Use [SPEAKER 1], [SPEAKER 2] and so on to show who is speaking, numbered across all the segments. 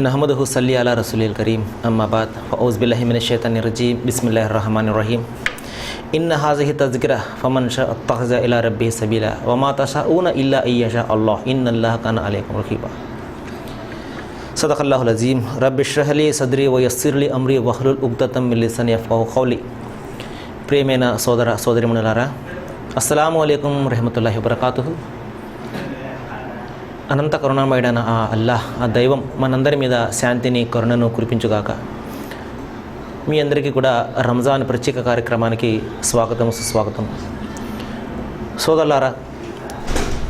[SPEAKER 1] నహ్మదుహు సల్లి అలా రసూలిల్ కరీం అమ్మా బాద్ ఔజ్ బిల్లాహి మినష్ షైతానిర్ రజీం బిస్మిల్లాహిర్ రహమానిర్ రహీం ఇన్న హాజిహి తజ్కిరా ఫమన్ షా అత్తఖజ ఇలా రబ్బి సబీలా వమా తషాఊన ఇల్లా అయ్యషా అల్లాహ్ ఇన్నల్లాహ కాన అలైకుం రఖీబా. సదఖల్లాహుల్ అజీం. రబ్బి ఇష్రహ్ లీ సద్రీ వయస్సిర్ లీ అమ్రీ వహ్లుల్ ఉక్దతం మిన్ లిసానీ యఫ్ఖహు ఖౌలీ. ప్రియమైన సోదర సోదరిమణులారా, అస్సలాము అలైకుం రహమతుల్లాహి వబరకాతుహు. అనంత కరుణామయుడైన ఆ అల్లాహ్, ఆ దైవం మనందరి మీద శాంతిని కరుణను కురిపించుగాక. మీ అందరికీ కూడా రంజాన్ ప్రత్యేక కార్యక్రమానికి స్వాగతం సుస్వాగతం. సోదరులారా,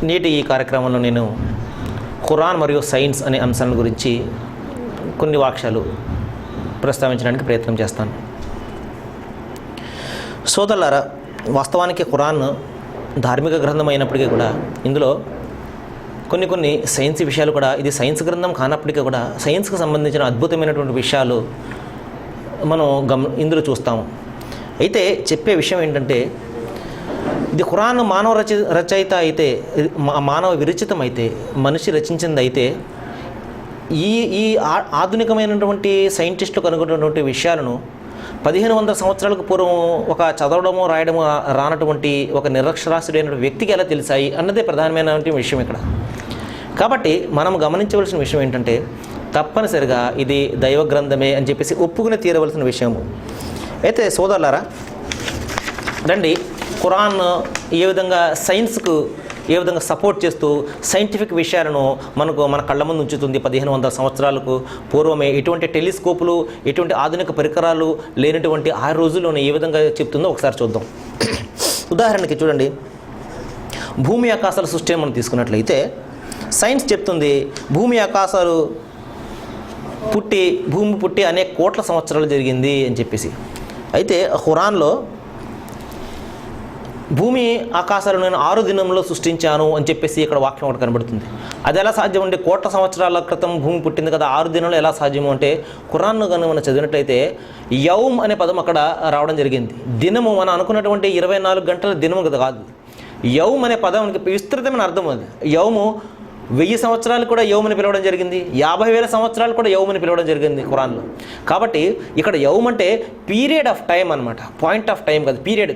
[SPEAKER 1] నేటి ఈ కార్యక్రమంలో నేను ఖురాన్ మరియు సైన్స్ అనే అంశాల గురించి కొన్ని వాక్యాలు ప్రస్తావించడానికి ప్రయత్నం చేస్తాను. సోదరులారా, వాస్తవానికి ఖురాన్ ధార్మిక గ్రంథం అయినప్పటికీ కూడా ఇందులో కొన్ని సైన్స్ విషయాలు కూడా, ఇది సైన్స్ గ్రంథం కానప్పటికీ కూడా సైన్స్కి సంబంధించిన అద్భుతమైనటువంటి విషయాలు మనం ఇందులో చూస్తాము. అయితే చెప్పే విషయం ఏంటంటే, ఇది ఖురాన్ మానవ రచయిత అయితే, మానవ విరచితం అయితే, మనిషి రచించింది అయితే, ఈ ఆధునికమైనటువంటి సైంటిస్టులు కనుగొన్నటువంటి విషయాలను 1500 సంవత్సరాలకు పూర్వం ఒక చదవడము రాయడము రానటువంటి ఒక నిరక్షరాస్యుడైన వ్యక్తికి ఎలా తెలిసాయి అన్నదే ప్రధానమైనటువంటి విషయం ఇక్కడ. కాబట్టి మనం గమనించవలసిన విషయం ఏంటంటే, తప్పనిసరిగా ఇది దైవ గ్రంథమే అని చెప్పేసి ఒప్పుకుని తీరవలసిన విషయము. అయితే సోదరులారా, రండి, ఖురాన్ ఏ విధంగా సైన్స్కు ఏ విధంగా సపోర్ట్ చేస్తూ సైంటిఫిక్ విషయాలను మన కళ్ళ ముందు ఉంచుతుంది. 1500 సంవత్సరాలకు పూర్వమే ఎటువంటి టెలిస్కోపులు, ఎటువంటి ఆధునిక పరికరాలు లేనటువంటి ఆ రోజుల్లోనే ఏ విధంగా చెప్తుందో ఒకసారి చూద్దాం. ఉదాహరణకి చూడండి, భూమి ఆకాశాల సృష్టిని మనం తీసుకున్నట్లయితే సైన్స్ చెప్తుంది భూమి ఆకాశాలు పుట్టి అనేక కోట్ల సంవత్సరాలు జరిగింది అని చెప్పేసి. అయితే ఖురాన్లో భూమి ఆకాశాలు నేను 6 దినంలో సృష్టించాను అని చెప్పేసి ఇక్కడ వాక్యం ఒకటి కనబడుతుంది. అది ఎలా సాధ్యం అంటే, కోట్ల సంవత్సరాల క్రితం భూమి పుట్టింది కదా, 6 దినంలో ఎలా సాధ్యము అంటే, ఖురాన్ను కనుక మనం చదివినట్లయితే యౌమ్ అనే పదం అక్కడ రావడం జరిగింది. దినము మనం అనుకున్నటువంటి 24 గంటల దినము కదా కాదు. యౌమ్ అనే పదానికి విస్తృతమైన అర్థం అది. యౌము 1000 సంవత్సరాలు కూడా యౌమని పిలవడం జరిగింది, 50,000 సంవత్సరాలు కూడా యౌమని పిలవడం జరిగింది ఖురాన్లో. కాబట్టి ఇక్కడ యౌమ్ అంటే పీరియడ్ ఆఫ్ టైం అనమాట, పాయింట్ ఆఫ్ టైం కాదు, పీరియడ్,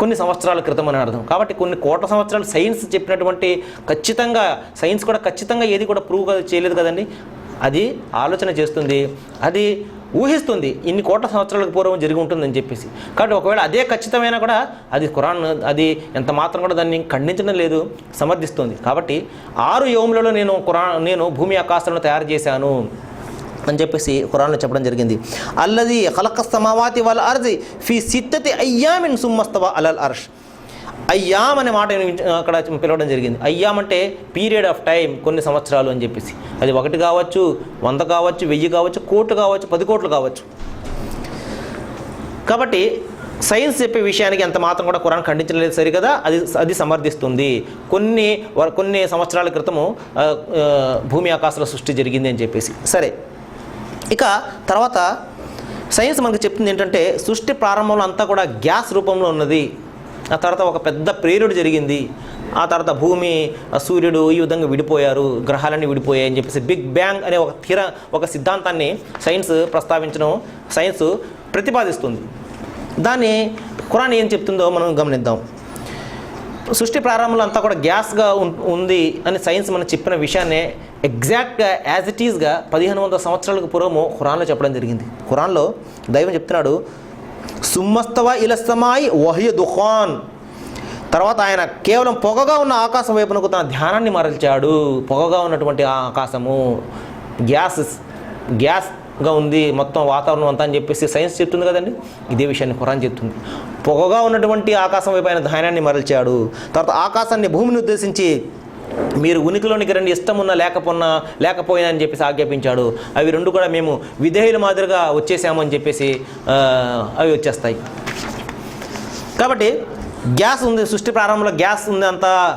[SPEAKER 1] కొన్ని సంవత్సరాల క్రితం అని అర్థం. కాబట్టి కొన్ని కోట్ల సంవత్సరాలు సైన్స్ చెప్పినటువంటి ఖచ్చితంగా, సైన్స్ కూడా ఖచ్చితంగా ఏది కూడా ప్రూవ్ చేయలేదు కదండి. అది ఆలోచన చేస్తుంది, అది ఊహిస్తుంది ఇన్ని కోట్ల సంవత్సరాలకు పూర్వం జరిగి ఉంటుందని చెప్పేసి. కాబట్టి ఒకవేళ అదే ఖచ్చితమైనా కూడా అది ఖురాన్ అది ఎంత మాత్రం కూడా దాన్ని ఖండించడం లేదు, సమర్థిస్తుంది. కాబట్టి 6 యౌములలో నేను భూమి ఆకాశాలను తయారు చేశాను అని చెప్పేసి ఖురాన్లో చెప్పడం జరిగింది. అల్లది ఖలఖస్ సమావాతి వల్ అర్ది ఫీ సిత్తతి అయ్యామిన్ సుమ్మస్తవా అలల్ అర్ష్. అయ్యామ్ అనే మాట అక్కడ పిలవడం జరిగింది. అయ్యామ్ అంటే పీరియడ్ ఆఫ్ టైం, కొన్ని సంవత్సరాలు అని చెప్పేసి. అది 1 కావచ్చు, 100 కావచ్చు, 1000 కావచ్చు, 1 కోటి కావచ్చు, 10 కోట్లు కావచ్చు. కాబట్టి సైన్స్ చెప్పే విషయానికి ఎంత మాత్రం కూడా ఖురాన్ ఖండించలేదు సరికదా, అది సమర్థిస్తుంది. కొన్ని సంవత్సరాల క్రితము భూమి ఆకాశాల సృష్టి జరిగింది అని చెప్పేసి. సరే, ఇక తర్వాత సైన్స్ మనకు చెప్తుంది ఏంటంటే, సృష్టి ప్రారంభంలో అంతా కూడా గ్యాస్ రూపంలో ఉన్నది. ఆ తర్వాత ఒక పెద్ద ప్రేరుడు జరిగింది. ఆ తర్వాత భూమి, సూర్యుడు ఈ విధంగా విడిపోయారు, గ్రహాలన్నీ విడిపోయాయి అని చెప్పేసి బిగ్ బ్యాంగ్ అనే ఒక సిద్ధాంతాన్ని సైన్స్ ప్రతిపాదిస్తుంది. దాన్ని ఖురాన్ ఏం చెప్తుందో మనం గమనిద్దాం. సృష్టి ప్రారంభంలో అంతా కూడా గ్యాస్గా ఉంది అని సైన్స్ మనం చెప్పిన విషయాన్ని ఎగ్జాక్ట్గా యాజ్ ఇట్ ఈజ్గా 1500 సంవత్సరాలకు పూర్వము ఖురాన్లో చెప్పడం జరిగింది. ఖురాన్లో దైవం చెప్తున్నాడు, సుమ్మస్తవా ఇలస్తమాయి వహియ దుఖాన్. తర్వాత ఆయన కేవలం పొగగా ఉన్న ఆకాశం వైపునకు తన ధ్యానాన్ని మరల్చాడు. పొగగా ఉన్నటువంటి ఆ ఆకాశము గ్యాస్గా ఉంది మొత్తం వాతావరణం అంతా అని చెప్పేసి సైన్స్ చెప్తుంది కదండి. ఇదే విషయాన్ని ఖురాన్ చెప్తుంది. పొగగా ఉన్నటువంటి ఆకాశం వైపు ఆయన ధ్యానాన్ని మరల్చాడు. తర్వాత ఆకాశాన్ని భూమిని ఉద్దేశించి మీరు ఉనికిలోనికి రండి, ఇష్టం ఉన్నా లేకపోయినా అని చెప్పేసి ఆజ్ఞాపించాడు. అవి 2 కూడా మేము విధేయుల మాదిరిగా వచ్చేసాము అని చెప్పేసి అవి వచ్చేస్తాయి. కాబట్టి గ్యాస్ ఉంది, సృష్టి ప్రారంభంలో గ్యాస్ ఉంది,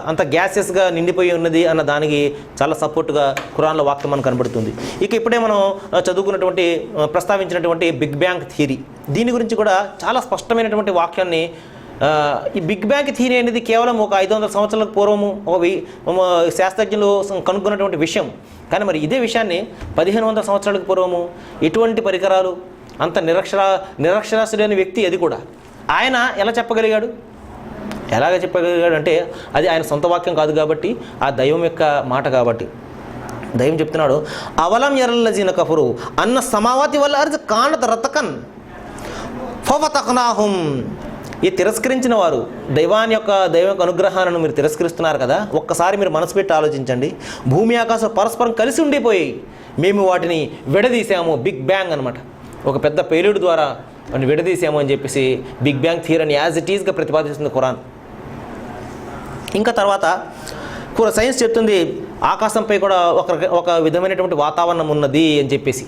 [SPEAKER 1] అంత గ్యాసెస్గా నిండిపోయి ఉన్నది అన్న దానికి చాలా సపోర్ట్గా ఖురాన్లో వాక్యం మనకు కనబడుతుంది. ఇక ఇప్పుడే మనం ప్రస్తావించినటువంటి బిగ్ బ్యాంగ్ థియరీ, దీని గురించి కూడా చాలా స్పష్టమైనటువంటి వాక్యాన్ని ఈ బిగ్ బ్యాంగ్ థియరీ అనేది కేవలం ఒక 500 సంవత్సరాలకు పూర్వము శాస్త్రజ్ఞులు కనుక్కున్నటువంటి విషయం. కానీ మరి ఇదే విషయాన్ని 1500 సంవత్సరాలకు పూర్వము ఎటువంటి పరికరాలు, అంత నిరక్షరాస్యుడైన వ్యక్తి అది కూడా ఆయన ఎలా చెప్పగలిగాడు? ఎలాగ చెప్పగలిగాడు అంటే అది ఆయన సొంత వాక్యం కాదు కాబట్టి, ఆ దైవం యొక్క మాట కాబట్టి. దైవం చెప్తున్నాడు, అవలం యరల్లజీన కఫరు అన్న సమావాతి వల్ల అర్జ్ కానత రతకన్ ఫవతక్నాహుం. ఈ తిరస్కరించిన వారు దైవం యొక్క అనుగ్రహాలను మీరు తిరస్కరిస్తున్నారు కదా, ఒక్కసారి మీరు మనసు పెట్టి ఆలోచించండి. భూమి ఆకాశం పరస్పరం కలిసి ఉండిపోయాయి, మేము వాటిని విడదీసాము. బిగ్ బ్యాంగ్ అనమాట, ఒక పెద్ద పేలుడు ద్వారా వాటిని విడదీసాము అని చెప్పేసి బిగ్ బ్యాంగ్ థియరీని యాజ్ ఇట్ ఈజ్గా ప్రతిపాదిస్తుంది ఖురాన్. ఇంకా తర్వాత సైన్స్ చెప్తుంది ఆకాశంపై కూడా ఒక విధమైనటువంటి వాతావరణం ఉన్నది అని చెప్పేసి,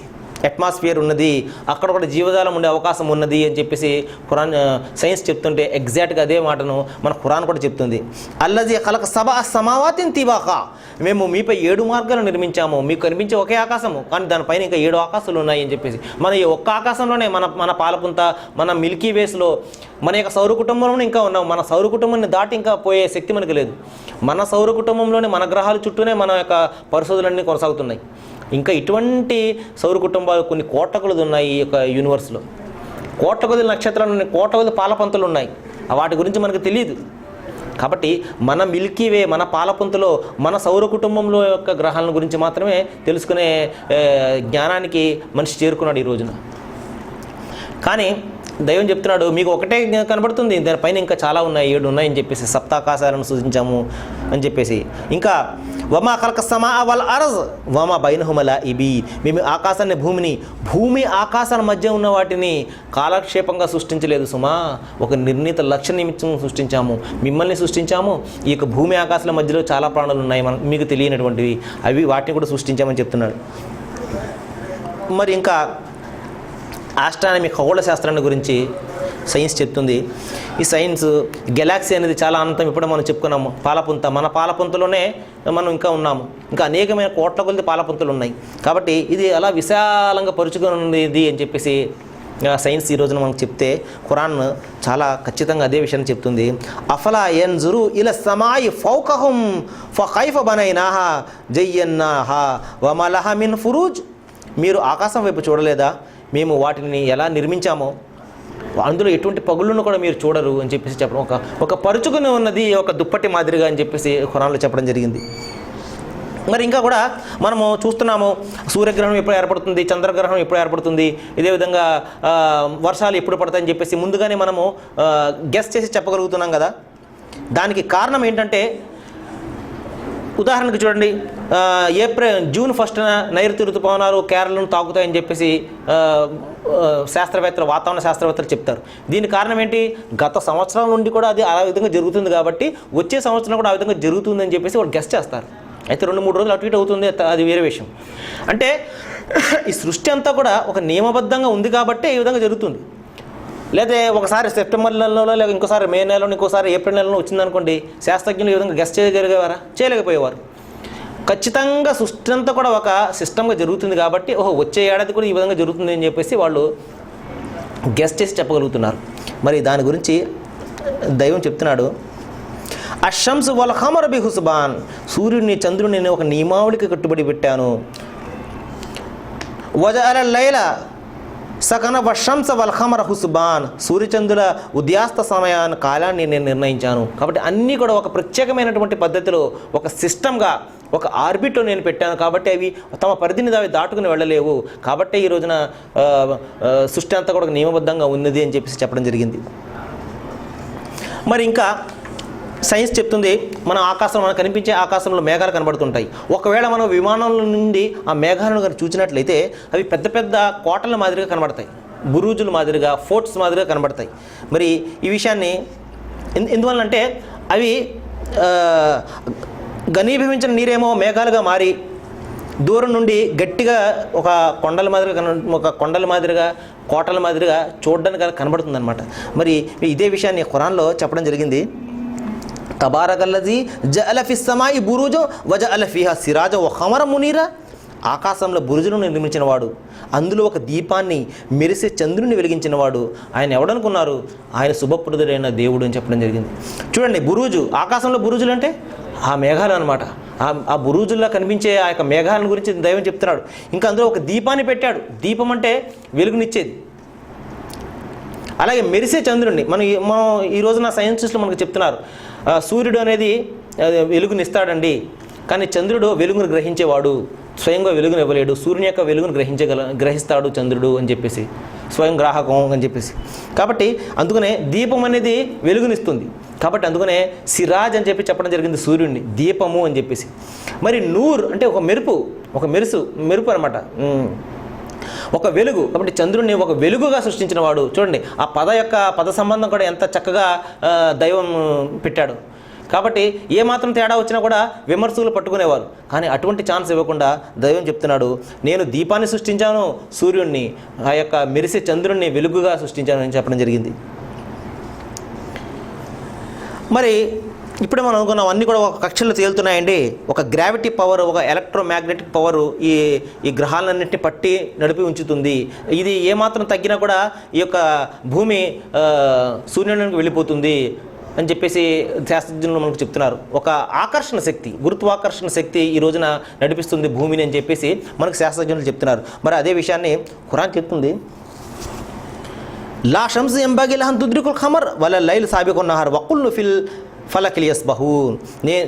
[SPEAKER 1] అట్మాస్ఫియర్ ఉన్నది, అక్కడ కూడా జీవజాలం ఉండే అవకాశం ఉన్నది అని చెప్పేసి ఖురాన్ సైన్స్ చెప్తుంటే ఎగ్జాక్ట్గా అదే మాటను మన ఖురాన్ కూడా చెప్తుంది. అల్లజీ ఖలక సబా సమావాతిన్ తిబాకా, మేము మీపై 7 మార్గాలు నిర్మించాము. మీకు కనిపించే ఒకే ఆకాశము, కానీ దానిపైన ఇంకా 7 ఆకాశాలు ఉన్నాయి అని చెప్పేసి. మన ఈ ఒక్క ఆకాశంలోనే మన పాలపుంత, మన మిల్కీ వేస్లో, మన యొక్క సౌర కుటుంబంలోనే ఇంకా ఉన్నాం. మన సౌర కుటుంబాన్ని దాటి ఇంకా పోయే శక్తి మనకు లేదు. మన సౌర కుటుంబంలోనే, మన గ్రహాల చుట్టూనే మన యొక్క పరిశోధనలన్నీ కొనసాగుతున్నాయి. ఇంకా ఇటువంటి సౌర కుటుంబాలు కొన్ని కోట్ల కొలది ఉన్నాయి ఈ యొక్క యూనివర్స్లో. కోట్ల కొలది నక్షత్రాలు ఉన్నాయి, కోట్ల కొలది పాలపంతులు ఉన్నాయి. వాటి గురించి మనకు తెలియదు. కాబట్టి మన మిల్కీ వే, మన పాలపంతులో, మన సౌర కుటుంబంలో యొక్క గ్రహాల గురించి మాత్రమే తెలుసుకునే జ్ఞానానికి మనిషి చేరుకున్నాడు ఈ రోజున. కానీ దైవం చెప్తున్నాడు, మీకు ఒకటే కనబడుతుంది, దానిపైన ఇంకా చాలా ఉన్నాయి, 7 ఉన్నాయని చెప్పేసి సప్తాకాశాలను సూచించాము అని చెప్పేసి. ఇంకా వమా ఖలక సమా వల్ అర్జ్ వమా బైనహుమా లాఇబీ, మేము ఆకాశాన్ని భూమి ఆకాశాల మధ్య ఉన్న వాటిని కాలక్షేపంగా సృష్టించలేదు సుమా, ఒక నిర్ణీత లక్ష్య నిమిత్తం సృష్టించాము. మిమ్మల్ని సృష్టించాము, ఈ యొక్క భూమి ఆకాశాల మధ్యలో చాలా ప్రాణులు ఉన్నాయి, మీకు తెలియనటువంటివి, అవి వాటిని కూడా సృష్టించామని చెప్తున్నాడు. మరి ఇంకా ఆస్ట్రానమీ, ఖగోళ శాస్త్రాన్ని గురించి సైన్స్ చెప్తుంది. ఈ సైన్స్ గెలాక్సీ అనేది చాలా అనంతం. ఇప్పుడు మనం చెప్పుకున్నాము పాలపుంత, మన పాలపుంతలోనే మనం ఇంకా ఉన్నాము. ఇంకా అనేకమైన కోట్ల కొలది పాలపుంతలు ఉన్నాయి. కాబట్టి ఇది అలా విశాలంగా పరుచుకున్నది అని చెప్పేసి సైన్స్ ఈ రోజున మనకు చెప్తే, ఖురాన్ చాలా ఖచ్చితంగా అదే విషయాన్ని చెప్తుంది. అఫలా యన్జురు ఇల సమాయి ఫౌకహుం ఫకైఫ బనైనాహా జయ్యన్నాహా వమలహా మిన్ ఫురూజ్, మీరు ఆకాశం వైపు చూడలేదా, మేము వాటిని ఎలా నిర్మించామో, అందులో ఎటువంటి పగుళ్ళను కూడా మీరు చూడరు అని చెప్పేసి చెప్పడం, ఒక పరుచుకుని ఉన్నది ఒక దుప్పటి మాదిరిగా అని చెప్పేసి ఖురాన్లో చెప్పడం జరిగింది. మరి ఇంకా కూడా మనము చూస్తున్నాము, సూర్యగ్రహణం ఎప్పుడు ఏర్పడుతుంది, చంద్రగ్రహణం ఎప్పుడు ఏర్పడుతుంది, ఇదే విధంగా వర్షాలు ఎప్పుడు పడతాయని చెప్పేసి ముందుగానే మనము గెస్ చేసి చెప్పగలుగుతున్నాం కదా. దానికి కారణం ఏంటంటే, ఉదాహరణకు చూడండి, జూన్ 1న నైరుతి ఋతుపవనాలు కేరళను తాకుతాయని చెప్పేసి శాస్త్రవేత్తలు, వాతావరణ శాస్త్రవేత్తలు చెప్తారు. దీనికి కారణం ఏంటి? గత సంవత్సరం నుండి కూడా అది ఆ విధంగా జరుగుతుంది కాబట్టి వచ్చే సంవత్సరం కూడా ఆ విధంగా జరుగుతుందని చెప్పేసి వాళ్ళు గెస్ చేస్తారు. అయితే 2-3 రోజులు అటు ఇటు అవుతుంది, అది వేరే విషయం. అంటే ఈ సృష్టి అంతా కూడా ఒక నియమబద్ధంగా ఉంది కాబట్టి ఈ విధంగా జరుగుతుంది. లేదా ఒకసారి సెప్టెంబర్ నెలలో, లేక ఇంకోసారి మే నెలలో, ఇంకోసారి ఏప్రిల్ నెలలో వచ్చిందనుకోండి, శాస్త్రజ్ఞులు ఈ విధంగా గెస్ చేయగలిగేవారా? చేయలేకపోయేవారు. ఖచ్చితంగా సృష్టి అంతా కూడా ఒక సిస్టమ్గా జరుగుతుంది కాబట్టి వచ్చే ఏడాది కూడా ఈ విధంగా జరుగుతుంది అని చెప్పేసి వాళ్ళు గెస్ చేసి చెప్పగలుగుతున్నారు. మరి దాని గురించి దైవం చెప్తున్నాడు, అషంస్ వల్ ఖమర్ బి హుస్బాన్, సూర్యుడిని చంద్రుడిని నేను ఒక నియమావళికి కట్టుబడి పెట్టాను. వజఅల లైల సకన వషంస వల్ ఖమర హుస్బాన్, సూర్యచంద్రుల ఉదయాస్త సమయాన్ని కాలాన్ని నేను నిర్ణయించాను. కాబట్టి అన్నీ కూడా ఒక ప్రత్యేకమైనటువంటి పద్ధతిలో, ఒక సిస్టమ్గా, ఒక ఆర్బిట్లో నేను పెట్టాను. కాబట్టి అవి తమ పరిధిని దాటుకుని వెళ్ళలేవు. కాబట్టి ఈ రోజున సృష్టి అంతా కూడా నియమబద్ధంగా ఉన్నది అని చెప్పేసి చెప్పడం జరిగింది. మరి ఇంకా సైన్స్ చెప్తుంది, మన ఆకాశం, మనకు కనిపించే ఆకాశంలో మేఘాలు కనబడుతుంటాయి. ఒకవేళ మనం విమానంలో నుండి ఆ మేఘాలను కనుక చూసినట్లయితే అవి పెద్ద పెద్ద కోటల మాదిరిగా కనబడతాయి, బురూజుల మాదిరిగా, ఫోర్ట్స్ మాదిరిగా కనబడతాయి. మరి ఈ విషయాన్ని ఎందువల్లంటే అవి ఘనీభవించిన నీరేమో మేఘాలుగా మారి దూరం నుండి గట్టిగా ఒక కొండల మాదిరిగా కోటల మాదిరిగా చూడడానికి కనబడుతుంది అనమాట. మరి ఇదే విషయాన్ని ఖురాన్లో చెప్పడం జరిగింది. తబారకల్లజీ జఅల ఫిస్ సమాయి బురూజ వజఅల ఫీహా సిరాజ వ ఖమర మునీరా, ఆకాశంలో బురుజులను నిర్మించినవాడు, అందులో ఒక దీపాన్ని మెరిసే చంద్రుని వెలిగించినవాడు. ఆయన ఎవడనుకున్నారు? ఆయన శుభప్రదుడైన దేవుడు అని చెప్పడం జరిగింది. చూడండి, బురుజు, ఆకాశంలో బురుజులు అంటే ఆ మేఘాలు అనమాట. ఆ బురుజుల్లా కనిపించే ఆ యొక్క మేఘాలను గురించి దైవం చెప్తున్నాడు. ఇంకా అందులో ఒక దీపాన్ని పెట్టాడు. దీపం అంటే వెలుగునిచ్చేది. అలాగే మెరిసే చంద్రుడిని మనం ఈ రోజున సైంటిస్టులు మనకు చెప్తున్నారు, సూర్యుడు అనేది వెలుగునిస్తాడండి, కానీ చంద్రుడు వెలుగును గ్రహించేవాడు, స్వయంగా వెలుగును ఇవ్వలేడు. సూర్యుని యొక్క వెలుగును గ్రహిస్తాడు చంద్రుడు అని చెప్పేసి, స్వయం గ్రాహకం అని చెప్పేసి. కాబట్టి అందుకనే దీపం అనేది వెలుగునిస్తుంది. కాబట్టి అందుకనే సిరాజ్ అని చెప్పి చెప్పడం జరిగింది సూర్యుడిని, దీపము అని చెప్పేసి. మరి నూర్ అంటే ఒక మెరుపు అనమాట, ఒక వెలుగు. కాబట్టి చంద్రుడిని ఒక వెలుగుగా సృష్టించిన వాడు. చూడండి, ఆ పద సంబంధం కూడా ఎంత చక్కగా దైవం పెట్టాడు. కాబట్టి ఏమాత్రం తేడా వచ్చినా కూడా విమర్శకులు పట్టుకునేవారు. కానీ అటువంటి ఛాన్స్ ఇవ్వకుండా దైవం చెప్తున్నాడు, నేను దీపాన్ని సృష్టించాను, సూర్యుడిని, ఆ యొక్క మెరిసే చంద్రుడిని వెలుగుగా సృష్టించాను అని చెప్పడం జరిగింది. మరి ఇప్పుడే మనం అనుకున్నాం అన్నీ కూడా ఒక కక్షలో తేలుతున్నాయండి. ఒక గ్రావిటీ పవర్, ఒక ఎలక్ట్రోమాగ్నెటిక్ పవరు ఈ గ్రహాలన్నింటినీ పట్టి నడిపి ఉంచుతుంది. ఇది ఏమాత్రం తగ్గినా కూడా ఈ యొక్క భూమి సూర్యునికి వెళ్ళిపోతుంది అని చెప్పేసి శాస్త్రజ్ఞులు మనకు చెప్తున్నారు. ఒక ఆకర్షణ శక్తి, గురుత్వాకర్షణ శక్తి ఈ రోజున నడిపిస్తుంది భూమిని అని చెప్పేసి మనకు శాస్త్రజ్ఞులు చెప్తున్నారు. మరి అదే విషయాన్ని ఖురాన్ చెప్తుంది, లా షమ్స్ ఎంబాగి లహన్ తుద్రికుల్ ఖమర్ వల లైల్ సాబికున్ నహర్ వకుల్ను ఫిల్ ఫలకిల్ యస్బహూన్.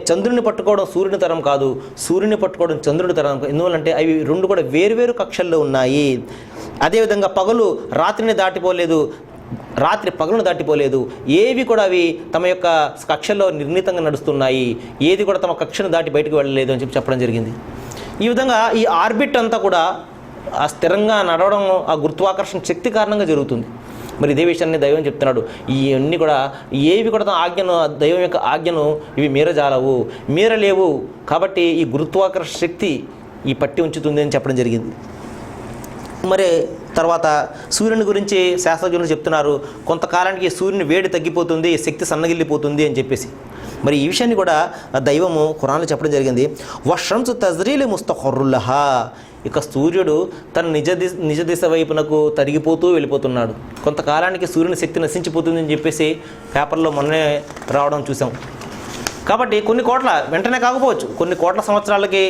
[SPEAKER 1] చంద్రుని పట్టుకోవడం సూర్యుని తరం కాదు, సూర్యుని పట్టుకోవడం చంద్రుని తరం. ఎందువల్లంటే అవి రెండు కూడా వేరువేరు కక్షల్లో ఉన్నాయి. అదేవిధంగా పగలు రాత్రిని దాటిపోలేదు, రాత్రి పగలను దాటిపోలేదు. ఏవి కూడా అవి తమ యొక్క కక్షల్లో నిర్ణీతంగా నడుస్తున్నాయి, ఏది కూడా తమ కక్షను దాటి బయటకు వెళ్ళలేదు అని చెప్పడం జరిగింది. ఈ విధంగా ఈ ఆర్బిట్ అంతా కూడా ఆ స్థిరంగా నడవడం ఆ గురుత్వాకర్షణ శక్తి కారణంగా జరుగుతుంది. మరి ఇదే విషయాన్ని దైవం చెప్తున్నాడు, ఇవన్నీ కూడా ఏవి కూడా తమ ఆజ్ఞను, దైవం యొక్క ఆజ్ఞను ఇవి మీరలేవు. కాబట్టి ఈ గురుత్వాకర్షణ శక్తి ఈ పట్టి ఉంచుతుంది అని చెప్పడం జరిగింది. మరి తర్వాత సూర్యుని గురించి శాస్త్రజ్ఞులు చెప్తున్నారు, కొంతకాలానికి సూర్యుని వేడి తగ్గిపోతుంది, శక్తి సన్నగిల్లిపోతుంది అని చెప్పేసి. మరి ఈ విషయాన్ని కూడా దైవము ఖురాన్లో చెప్పడం జరిగింది. వషంసు తజ్రీలి ముస్తఖర్రుల్లహా. ఇక సూర్యుడు తన నిజ దిశ వైపునకు తరిగిపోతూ వెళ్ళిపోతున్నాడు. కొంతకాలానికి సూర్యుని శక్తి నశించిపోతుంది అని చెప్పేసి పేపర్లో మొన్నే రావడం చూసాం. కాబట్టి కొన్ని కోట్ల, వెంటనే కాకపోవచ్చు, కొన్ని కోట్ల సంవత్సరాలకి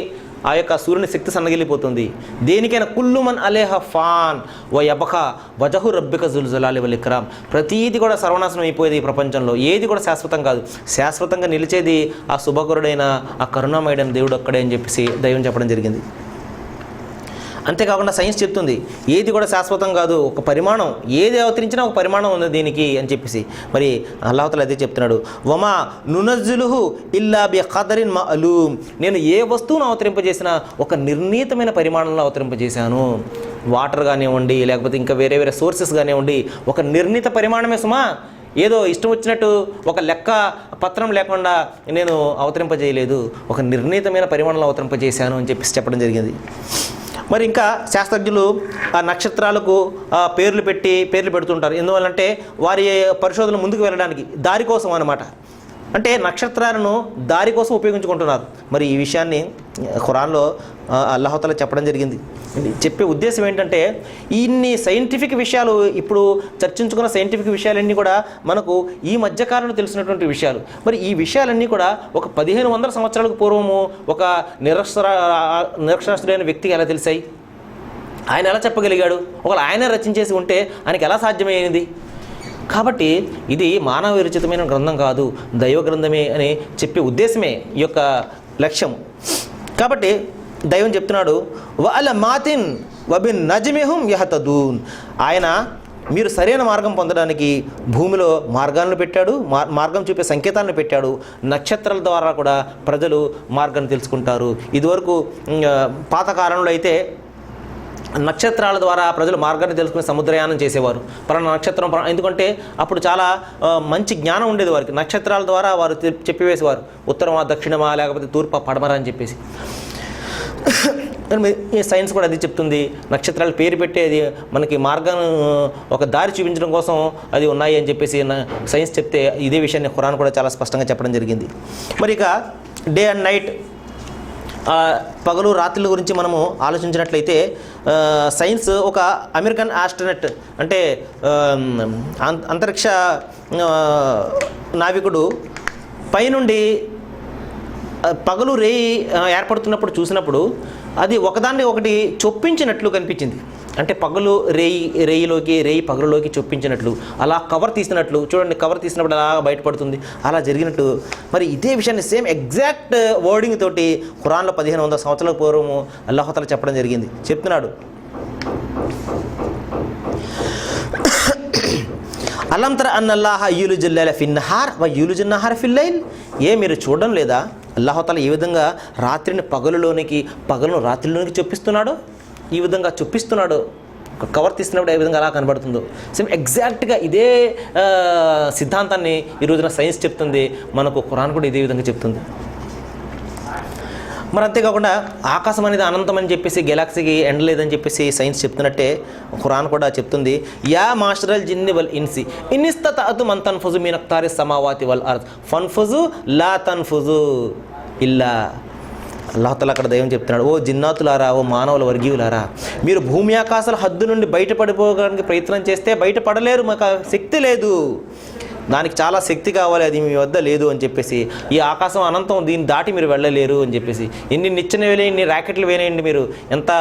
[SPEAKER 1] ఆ యొక్క సూర్యుని శక్తి సన్నగిల్లిపోతుంది. దేనికైనా కుల్లుమన్ అలేహ ఫాన్ వయబఖ వజహు రబ్బిక జుల్జలాలి వల్ ఇక్రామ్. ప్రతీది కూడా సర్వనాశనం అయిపోయేది ఈ ప్రపంచంలో. ఏది కూడా శాశ్వతం కాదు. శాశ్వతంగా నిలిచేది ఆ శుభకరుడైన, ఆ కరుణామయుడైన దేవుడు ఒక్కడే అని చెప్పేసి దైవం చెప్పడం జరిగింది. అంతేకాకుండా సైన్స్ చెప్తుంది, ఏది కూడా శాశ్వతం కాదు, ఒక పరిమాణం, ఏది అవతరించినా ఒక పరిమాణం ఉంది దీనికి అని చెప్పేసి. మరి అల్లాహ్ తఆలా అదే చెప్తున్నాడు, వమా నునజ్జిలుహు ఇల్లా బి ఖదరిన్ మఅలూమ్. నేను ఏ వస్తువును అవతరింపజేసినా ఒక నిర్ణీతమైన పరిమాణంలో అవతరింపజేశాను. వాటర్ కానివ్వండి, లేకపోతే ఇంకా వేరే సోర్సెస్ కానివ్వండి, ఒక నిర్ణీత పరిమాణమే సుమా. ఏదో ఇష్టం వచ్చినట్టు ఒక లెక్క పత్రం లేకుండా నేను అవతరింపజేయలేదు, ఒక నిర్ణీతమైన పరిమాణంలో అవతరింపజేశాను అని చెప్పేసి చెప్పడం జరిగింది. మరి ఇంకా శాస్త్రజ్ఞులు ఆ నక్షత్రాలకు పేర్లు పెడుతుంటారు. ఎందువల్లంటే వారి పరిశోధన ముందుకు వెళ్ళడానికి, దారి కోసం అన్నమాట. అంటే నక్షత్రాలను దారి కోసం ఉపయోగించుకుంటున్నారు. మరి ఈ విషయాన్ని ఖురాన్లో అల్లాహ్ తఆలా చెప్పడం జరిగింది. చెప్పే ఉద్దేశం ఏంటంటే, ఇన్ని సైంటిఫిక్ విషయాలు, ఇప్పుడు చర్చించుకున్న సైంటిఫిక్ విషయాలన్నీ కూడా మనకు ఈ మధ్యకాలంలో తెలిసినటువంటి విషయాలు. మరి ఈ విషయాలన్నీ కూడా ఒక 1500 సంవత్సరాలకు పూర్వము ఒక నిరక్షరాస్యుడైన వ్యక్తికి ఎలా తెలిసాయి? ఆయన ఎలా చెప్పగలిగాడు? ఒకవేళ ఆయన రచించేసి ఉంటే ఆయనకి ఎలా సాధ్యమైంది? కాబట్టి ఇది మానవ విరచితమైన గ్రంథం కాదు, దైవ గ్రంథమే అని చెప్పే ఉద్దేశమే ఈ యొక్క లక్ష్యం. కాబట్టి దైవం చెప్తున్నాడు, వఅల మాతిన్ వబిన్ నజ్మిహుం యహతదూన్. ఆయన మీరు సరైన మార్గం పొందడానికి భూమిలో మార్గాలను పెట్టాడు, మార్గం చూపే సంకేతాలను పెట్టాడు. నక్షత్రాల ద్వారా కూడా ప్రజలు మార్గాన్ని తెలుసుకుంటారు. ఇదివరకు పాతకాలంలో అయితే నక్షత్రాల ద్వారా ప్రజలు మార్గాన్ని తెలుసుకుని సముద్రయానం చేసేవారు. పలానా నక్షత్రం, ఎందుకంటే అప్పుడు చాలా మంచి జ్ఞానం ఉండేది వారికి. నక్షత్రాల ద్వారా వారు చెప్పివేసేవారు, ఉత్తరమా దక్షిణమా లేకపోతే తూర్పా పడమరా అని చెప్పేసి. ఈ సైన్స్ కూడా అది చెప్తుంది. నక్షత్రాలు పేరు పెట్టేది మనకి మార్గం, ఒక దారి చూపించడం కోసం అది ఉన్నాయి అని చెప్పేసి సైన్స్ చెప్తే, ఇదే విషయాన్ని ఖురాన్ కూడా చాలా స్పష్టంగా చెప్పడం జరిగింది. మరి ఇక డే అండ్ నైట్ పగలు రాత్రుల గురించి మనము ఆలోచించినట్లయితే సైన్స్ ఒక అమెరికన్ ఆస్ట్రోనట్ అంటే అంతరిక్ష నావికుడు పైనుండి పగలు రేయి ఏర్పడుతున్నప్పుడు చూసినప్పుడు అది ఒకదాన్ని ఒకటి చొప్పించినట్లు కనిపించింది. అంటే పగలు రేయి పగలులోకి చొప్పించినట్లు, అలా కవర్ తీసినట్లు చూడండి, కవర్ తీసినప్పుడు అలా బయటపడుతుంది, అలా జరిగినట్టు. మరి ఇదే విషయాన్ని సేమ్ ఎగ్జాక్ట్ వర్డింగ్ తోటి ఖురాన్లో 1500 సంవత్సరాల పూర్వము అల్లాహ్ తఆలా చెప్పడం జరిగింది. చెప్తున్నాడు, అలం తర అన్నల్లాహ యూలుజుల్ లైల ఫిన్నహార్ వ యూలుజున్ నహార ఫిల్ లైల్. మీరు చూడడం లేదా అల్లాహ్ తఆలా ఏ విధంగా రాత్రిని పగలులోనికి, పగలను రాత్రిలోనికి చొప్పిస్తున్నాడు, ఈ విధంగా చొప్పిస్తున్నాడు. కవర్ తీసినప్పుడు ఏ విధంగా అలా కనబడుతుందో సేమ్ ఎగ్జాక్ట్గా ఇదే సిద్ధాంతాన్ని ఈ రోజున సైన్స్ చెప్తుంది, మనకు ఖురాన్ కూడా ఇదే విధంగా చెప్తుంది. మరి అంతేకాకుండా ఆకాశం అనేది అనంతం అని చెప్పేసి, గెలాక్సీకి ఎండ్ లేదని చెప్పేసి సైన్స్ చెప్తున్నట్టే ఖురాన్ కూడా చెప్తుంది, యా మాస్టరల్ జిన్ని వల్ ఇన్సి ఇన్నిస్తతఅతు మన్ తన్ఫుజు మిన్ అక్తారి సమావాతి వల్ అర్ద్ ఫన్ఫుజు లా తన్ఫుజు ఇల్లా. అల్లాహ్ తఆలా అక్కడ దైవం చెప్తున్నాడు, ఓ జిన్నాతులారా, ఓ మానవుల వర్గీయులారా, మీరు భూమి ఆకాశాల హద్దు నుండి బయటపడిపోవడానికి ప్రయత్నం చేస్తే బయటపడలేరు, మాకు శక్తి లేదు, దానికి చాలా శక్తి కావాలి, అది మీ వద్ద లేదు అని చెప్పేసి, ఈ ఆకాశం అనంతం, దీన్ని దాటి మీరు వెళ్ళలేరు అని చెప్పేసి, ఎన్ని నిచ్చెన వేలేయండి, ఎన్ని ర్యాకెట్లు వేలేయండి, మీరు ఎంత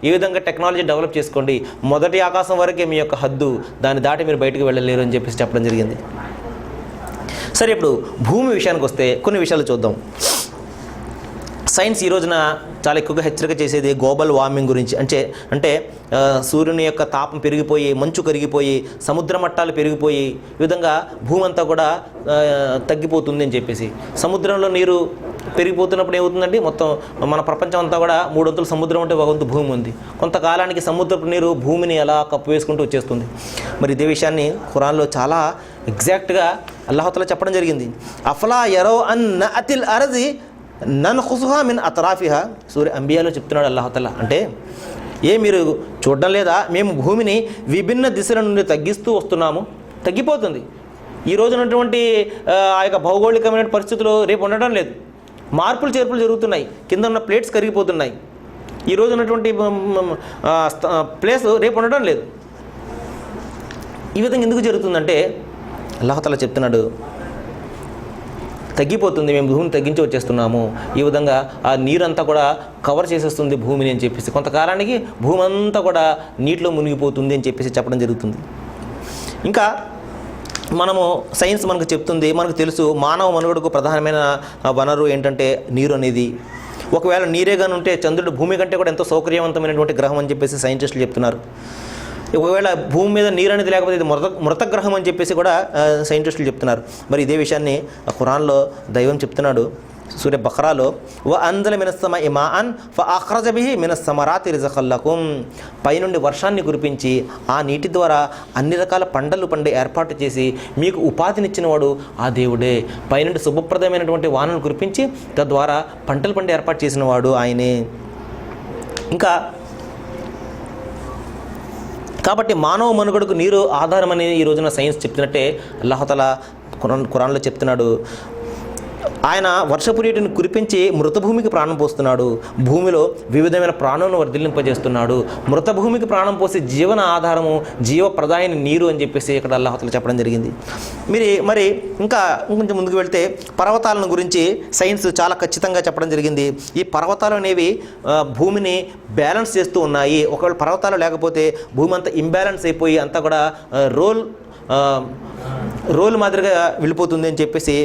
[SPEAKER 1] ఏ విధంగా టెక్నాలజీ డెవలప్ చేసుకోండి, మొదటి ఆకాశం వరకే మీ యొక్క హద్దు, దాన్ని దాటి మీరు బయటకు వెళ్ళలేరు అని చెప్పేసి చెప్పడం జరిగింది. సరే, ఇప్పుడు భూమి విషయానికి వస్తే కొన్ని విషయాలు చూద్దాం. సైన్స్ ఈ రోజున చాలా ఎక్కువగా హెచ్చరిక చేసేది గ్లోబల్ వార్మింగ్ గురించి. అంటే సూర్యుని యొక్క తాపం పెరిగిపోయి, మంచు కరిగిపోయి, సముద్ర మట్టాలు పెరిగిపోయి, ఈ విధంగా భూమి అంతా కూడా తగ్గిపోతుంది అని చెప్పేసి. సముద్రంలో నీరు పెరిగిపోతున్నప్పుడు ఏమవుతుందండి, మొత్తం మన ప్రపంచం అంతా కూడా 3 వంతులు సముద్రం ఉంటే 1 వంతు భూమి ఉంది. కొంతకాలానికి సముద్రపు నీరు భూమిని అలా కప్పు వేసుకుంటూ వచ్చేస్తుంది. మరి ఇదే విషయాన్ని ఖురాన్లో చాలా ఎగ్జాక్ట్గా అల్లాహ్ తఆలా చెప్పడం జరిగింది. అఫలా యరౌ అన్న అతిల్ అర్జి నన్ఖుసుహా మిన్ అత్రాఫిహా. సూర్య అంబియాలో చెప్తున్నాడు అల్లాహ్ తఆలా, అంటే మీరు చూడడం లేదా, మేము భూమిని విభిన్న దిశల నుండి తగ్గిస్తూ వస్తున్నాము, తగ్గిపోతుంది. ఈ రోజు ఉన్నటువంటి ఆ యొక్క భౌగోళికమైన పరిస్థితులు రేపు ఉండడం లేదు, మార్పులు చేర్పులు జరుగుతున్నాయి, కింద ఉన్న ప్లేట్స్ కరిగిపోతున్నాయి. ఈ రోజు ఉన్నటువంటి ప్లేస్ రేపు ఉండడం లేదు. ఈ విధంగా ఎందుకు జరుగుతుందంటే అల్లాహ్ తఆలా చెప్తున్నాడు, తగ్గిపోతుంది, మేము భూమిని తగ్గించి వచ్చేస్తున్నాము, ఈ విధంగా ఆ నీరంతా కూడా కవర్ చేసేస్తుంది భూమిని అని చెప్పేసి, కొంతకాలానికి భూమి అంతా కూడా నీటిలో మునిగిపోతుంది అని చెప్పేసి చెప్పడం జరుగుతుంది. ఇంకా మనము సైన్స్ మనకు చెప్తుంది, మనకు తెలుసు, మానవ మనుగడకు ప్రధానమైన వనరు ఏంటంటే నీరు అనేది. ఒకవేళ నీరేగాని ఉంటే చంద్రుడు భూమి కంటే కూడా ఎంతో సౌకర్యవంతమైనటువంటి గ్రహం అని చెప్పేసి సైంటిస్టులు చెప్తున్నారు. ఒకవేళ భూమి మీద నీరు అనేది లేకపోతే ఇది మృత గ్రహం అని చెప్పేసి కూడా సైంటిస్టులు చెప్తున్నారు. మరి ఇదే విషయాన్ని ఖురాన్లో దైవం చెప్తున్నాడు సూర్య బఖరాలో, వ అంజల మినస్సమాఇ మాఅన్ ఫఅఖ్రజ బిహి మినస్సమరాతి రిజఖల్ లకుం. పైనుండి వర్షాన్ని కురిపించి ఆ నీటి ద్వారా అన్ని రకాల పంటలు పండే ఏర్పాటు చేసి మీకు ఉపాధినిచ్చినవాడు ఆ దేవుడే. పైనుండి శుభప్రదమైనటువంటి వానను కురిపించి తద్వారా పంటలు పండే ఏర్పాటు చేసినవాడు ఆయనే. ఇంకా కాబట్టి మానవ మనుగడకు నీరు ఆధారం అనేది ఈ రోజున సైన్స్ చెప్తున్నట్టే అల్లాహ్ తఆలా ఖురాన్లో చెప్తున్నాడు. ఆయన వర్షపు నీటిని కురిపించి మృతభూమికి ప్రాణం పోస్తున్నాడు, భూమిలో వివిధమైన ప్రాణులను వర్ధిల్లింపజేస్తున్నాడు. మృతభూమికి ప్రాణం పోసి జీవన ఆధారము, జీవప్రదాయని నీరు అని చెప్పేసి ఇక్కడ అల్లాహ్ తఆలా చెప్పడం జరిగింది. మరి ఇంకా కొంచెం ముందుకు వెళ్తే పర్వతాలను గురించి సైన్స్ చాలా ఖచ్చితంగా చెప్పడం జరిగింది. ఈ పర్వతాలు అనేవి భూమిని బ్యాలెన్స్ చేస్తూ ఉన్నాయి. ఒకవేళ పర్వతాలు లేకపోతే భూమి అంతా ఇంబ్యాలెన్స్ అయిపోయి అంతా కూడా రోల్ మాదిరిగా వెళ్ళిపోతుంది అని చెప్పేసి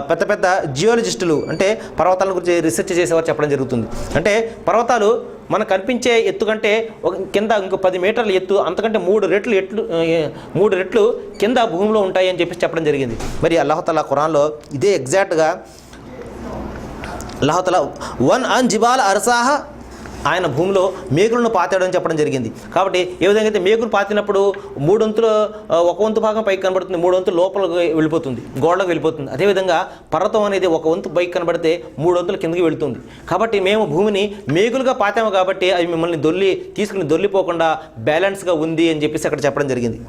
[SPEAKER 1] పెద్ద పెద్ద జియోలజిస్టులు, అంటే పర్వతాల గురించి రీసెర్చ్ చేసేవారు చెప్పడం జరుగుతుంది. అంటే పర్వతాలు మనకు కనిపించే ఎత్తు కంటే కింద ఇంకో 10 మీటర్ల ఎత్తు, అంతకంటే 3 రెట్లు కింద భూమిలో ఉంటాయి అని చెప్పేసి చెప్పడం జరిగింది. మరి అల్లాహ్ తఆలా ఖురాన్లో ఇదే ఎగ్జాక్ట్గా అల్లాహ్ తఆలా వన్ అన్ జిబాల్ అర్సాహ ఆయన భూమిలో మేకులను పాతాడని చెప్పడం జరిగింది. కాబట్టి ఏ విధంగా అయితే మేకులు పాతినప్పుడు 3 వంతులు 1 వంతు భాగం పైకి కనబడుతుంది, 3 వంతులు లోపలికి వెళ్ళిపోతుంది, గోడలకు వెళ్ళిపోతుంది. అదేవిధంగా పర్వతం అనేది 1 వంతు పైకి కనబడితే 3 వంతులు కిందకి వెళుతుంది. కాబట్టి మేము భూమిని మేకులుగా పాతాము కాబట్టి అవి మిమ్మల్ని తీసుకుని దొల్లిపోకుండా బ్యాలెన్స్గా ఉంది అని చెప్పేసి అక్కడ చెప్పడం జరిగింది.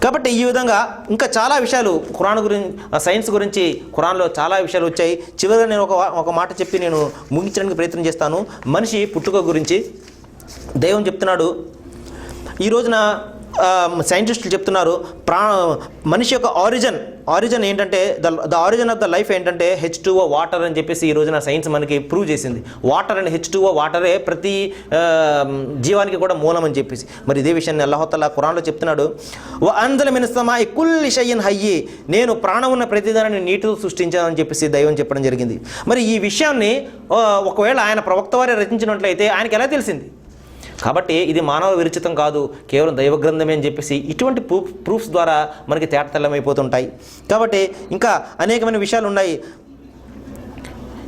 [SPEAKER 1] కాబట్టి ఈ విధంగా ఇంకా చాలా విషయాలు ఖురాన్ గురించి, సైన్స్ గురించి ఖురాన్లో చాలా విషయాలు వచ్చాయి. చివరిగా నేను ఒక మాట చెప్పి నేను ముగించడానికి ప్రయత్నం చేస్తాను. మనిషి పుట్టుక గురించి దైవం చెప్తున్నాడు. ఈ రోజున సైంటిస్టులు చెప్తున్నారు మనిషి యొక్క ఆరిజిన్ ఏంటంటే the origin of the life ఏంటంటే H2O వాటర్ అని చెప్పేసి ఈ రోజున సైన్స్ మనకి ప్రూవ్ చేసింది. వాటర్ అండ్ H2O వాటరే ప్రతి జీవానికి కూడా మూలం అని చెప్పేసి. మరి ఇదే విషయాన్ని అల్లాహ్ తఆలా ఖురాన్లో చెప్తున్నాడు. వ అంజల మినస్ సమాయి కుల్లి షైఇన్ హయ్యి, నేను ప్రాణం ఉన్న ప్రతిదాన్ని నీటితో సృష్టించానని చెప్పేసి దైవం చెప్పడం జరిగింది. మరి ఈ విషయాన్ని ఒకవేళ ఆయన ప్రవక్త వారే రచించినట్లయితే ఆయనకి ఎలా తెలిసింది? కాబట్టి ఇది మానవ విరచితం కాదు, కేవలం దైవ గ్రంథమే అని చెప్పేసి ఇటువంటి ప్రూఫ్స్ ద్వారా మనకి తేటతెల్లమైపోతుంటాయి. కాబట్టి ఇంకా అనేకమైన విషయాలు ఉన్నాయి.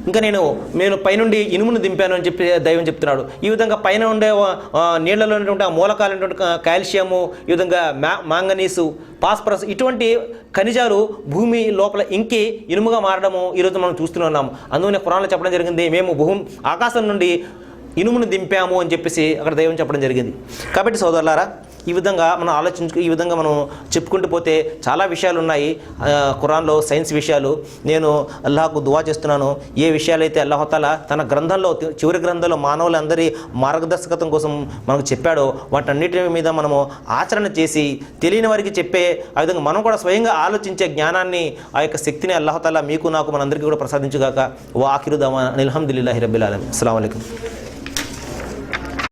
[SPEAKER 1] ఇంకా నేను పైనుండి ఇనుమును దింపాను అని చెప్పి దైవం చెప్తున్నాడు. ఈ విధంగా పైన ఉండే నీళ్లలో ఉన్నటువంటి ఆ మూలకాలైనటువంటి కాల్షియము, ఈ విధంగా మాంగనీసు, ఫాస్ఫరస్ ఇటువంటి ఖనిజాలు భూమి లోపల ఇంకి ఇనుముగా మారడము ఈరోజు మనం చూస్తున్నాం. అందువల్ల ఖురాన్లో చెప్పడం జరిగింది, మేము ఆకాశం నుండి ఇనుమును దింపాము అని చెప్పేసి అక్కడ దైవం చెప్పడం జరిగింది. కాబట్టి సోదరులారా, ఈ విధంగా మనం ఈ విధంగా మనం చెప్పుకుంటూ పోతే చాలా విషయాలు ఉన్నాయి ఖురాన్లో, సైన్స్ విషయాలు. నేను అల్లాహకు దువా చేస్తున్నాను, ఏ విషయాలైతే అల్లాహ్ తఆలా తన గ్రంథంలో, చివరి గ్రంథంలో మానవులందరి మార్గదర్శకత్వం కోసం మనకు చెప్పాడో వాటన్నిటి మీద మనము ఆచరణ చేసి తెలియని వారికి చెప్పే ఆ విధంగా మనం కూడా స్వయంగా ఆలోచించే జ్ఞానాన్ని, ఆ యొక్క శక్తిని అల్లాహ్ తఆలా మీకు నాకు మనందరికీ కూడా ప్రసాదించుగాక. వా ఆఖిరు దవానా అనిల్ హమ్దులిల్లాహి రబ్బిల్ ఆలమీన్. అస్సలాము అలైకుం.